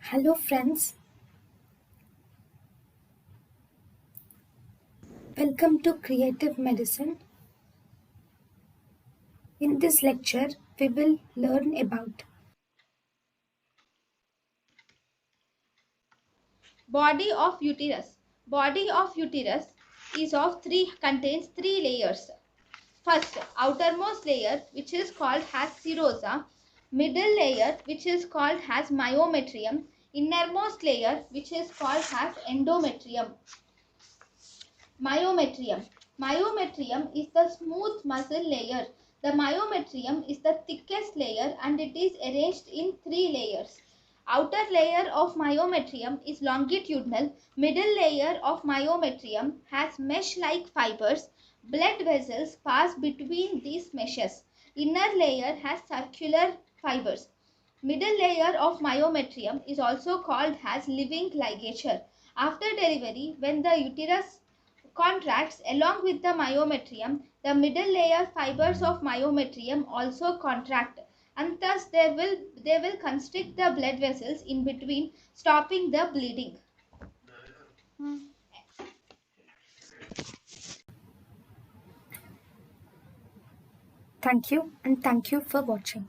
Hello, friends. Welcome to Creative Medicine. In this lecture, we will learn about Body of uterus. Body of uterus contains three layers. First, outermost layer, which is called as serosa. Middle layer, which is called as myometrium. Innermost layer, which is called as endometrium. Myometrium. Myometrium is the smooth muscle layer. The myometrium is the thickest layer and it is arranged in three layers. Outer layer of myometrium is longitudinal. Middle layer of myometrium has mesh-like fibers. Blood vessels pass between these meshes. Inner layer has circular fibers. Middle layer of myometrium is also called as living ligature. After delivery, when the uterus contracts along with the myometrium, the middle layer fibers of myometrium also contract, and thus they will constrict the blood vessels in between, stopping the bleeding. thank you and thank you for watching.